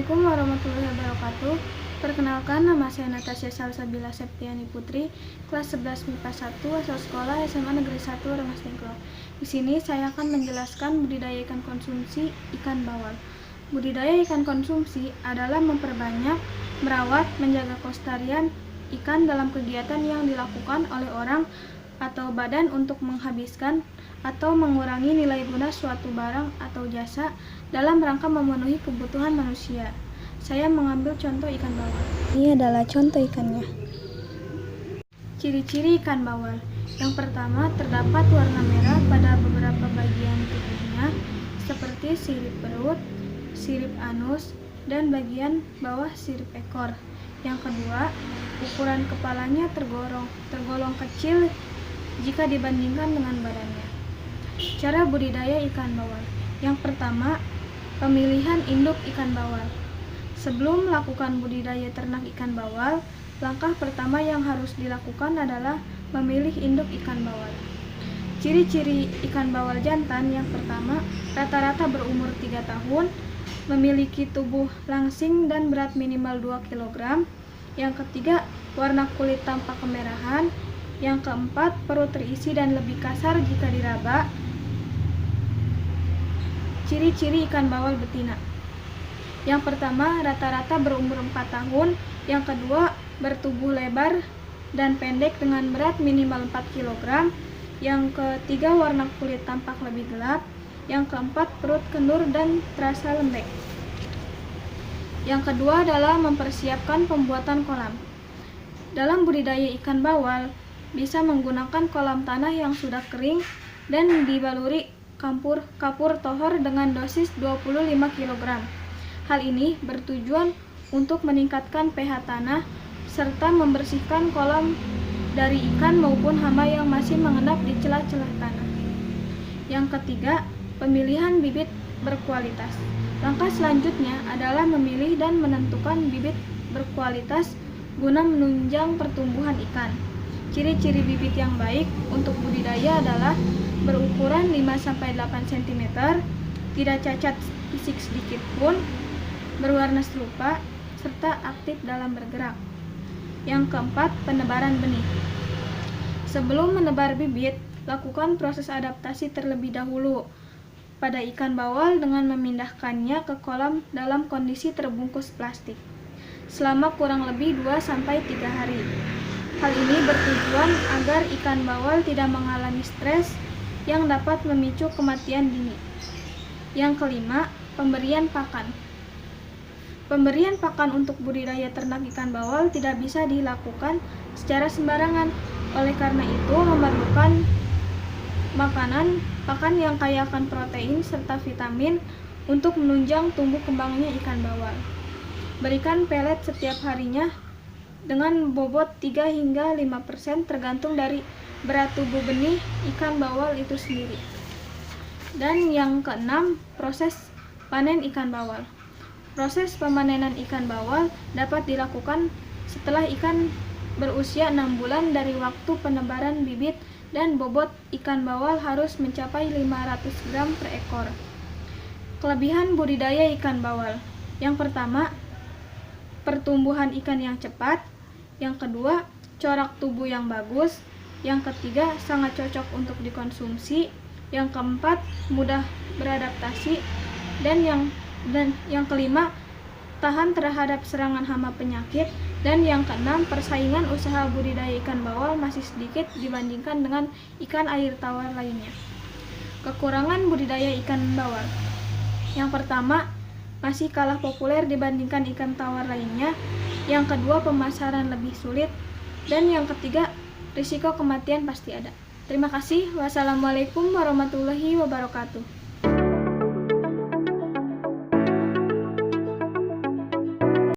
Assalamualaikum warahmatullahi wabarakatuh. Perkenalkan, nama saya Natasha Salsabila Septiani Putri, kelas 11 MIPA 1, asal sekolah SMA Negeri 1 Rengas Dengklok. Di sini saya akan menjelaskan budidaya ikan konsumsi ikan bawal. Budidaya ikan konsumsi adalah memperbanyak, merawat, menjaga kelestarian ikan dalam kegiatan yang dilakukan oleh orang atau badan untuk menghabiskan atau mengurangi nilai guna suatu barang atau jasa dalam rangka memenuhi kebutuhan manusia. Saya mengambil contoh ikan bawal. Ini adalah contoh ikannya. Ciri-ciri ikan bawal. Yang pertama, terdapat warna merah pada beberapa bagian tubuhnya, seperti sirip perut, sirip anus, dan bagian bawah sirip ekor. Yang kedua, ukuran kepalanya tergolong kecil jika dibandingkan dengan badannya. Cara budidaya ikan bawal. Yang pertama, pemilihan induk ikan bawal. Sebelum melakukan budidaya ternak ikan bawal, langkah pertama yang harus dilakukan adalah memilih induk ikan bawal. Ciri-ciri ikan bawal jantan. Yang pertama, rata-rata berumur 3 tahun, memiliki tubuh langsing dan berat minimal 2 kg. Yang ketiga, warna kulit tampak kemerahan. Yang keempat, perut terisi dan lebih kasar jika diraba. Ciri-ciri ikan bawal betina. Yang pertama, rata-rata berumur 4 tahun. Yang kedua, bertubuh lebar dan pendek dengan berat minimal 4 kg. Yang ketiga, warna kulit tampak lebih gelap. Yang keempat, perut kendur dan terasa lembek. Yang kedua adalah mempersiapkan pembuatan kolam. Dalam budidaya ikan bawal, bisa menggunakan kolam tanah yang sudah kering dan dibaluri kapur tohor dengan dosis 25 kg. Hal ini bertujuan untuk meningkatkan pH tanah serta membersihkan kolam dari ikan maupun hama yang masih mengendap di celah-celah tanah. Yang ketiga, pemilihan bibit berkualitas. Langkah selanjutnya adalah memilih dan menentukan bibit berkualitas guna menunjang pertumbuhan ikan. Ciri-ciri bibit yang baik untuk budidaya adalah berukuran 5-8 cm, tidak cacat fisik sedikit pun, berwarna serupa, serta aktif dalam bergerak. Yang keempat, penebaran benih. Sebelum menebar bibit, lakukan proses adaptasi terlebih dahulu pada ikan bawal dengan memindahkannya ke kolam dalam kondisi terbungkus plastik selama kurang lebih 2-3 hari. Hal ini bertujuan agar ikan bawal tidak mengalami stres yang dapat memicu kematian dini. Yang kelima, pemberian pakan. Pemberian pakan untuk budidaya ternak ikan bawal tidak bisa dilakukan secara sembarangan. Oleh karena itu, memerlukan pakan yang kaya akan protein serta vitamin untuk menunjang tumbuh kembangnya ikan bawal. Berikan pelet setiap harinya dengan bobot 3-5% tergantung dari berat tubuh benih ikan bawal itu sendiri. Dan yang keenam, proses panen ikan bawal. Proses pemanenan ikan bawal dapat dilakukan setelah ikan berusia 6 bulan dari waktu penebaran bibit dan bobot ikan bawal harus mencapai 500 gram per ekor. Kelebihan budidaya ikan bawal. Yang pertama, pertumbuhan ikan yang cepat. Yang kedua, corak tubuh yang bagus. Yang ketiga, sangat cocok untuk dikonsumsi. Yang keempat, mudah beradaptasi. Dan yang kelima, tahan terhadap serangan hama penyakit. Dan yang keenam, persaingan usaha budidaya ikan bawal masih sedikit dibandingkan dengan ikan air tawar lainnya. Kekurangan budidaya ikan bawal. Yang pertama, masih kalah populer dibandingkan ikan tawar lainnya. Yang kedua, pemasaran lebih sulit. Dan yang ketiga, risiko kematian pasti ada. Terima kasih. Wassalamualaikum warahmatullahi wabarakatuh.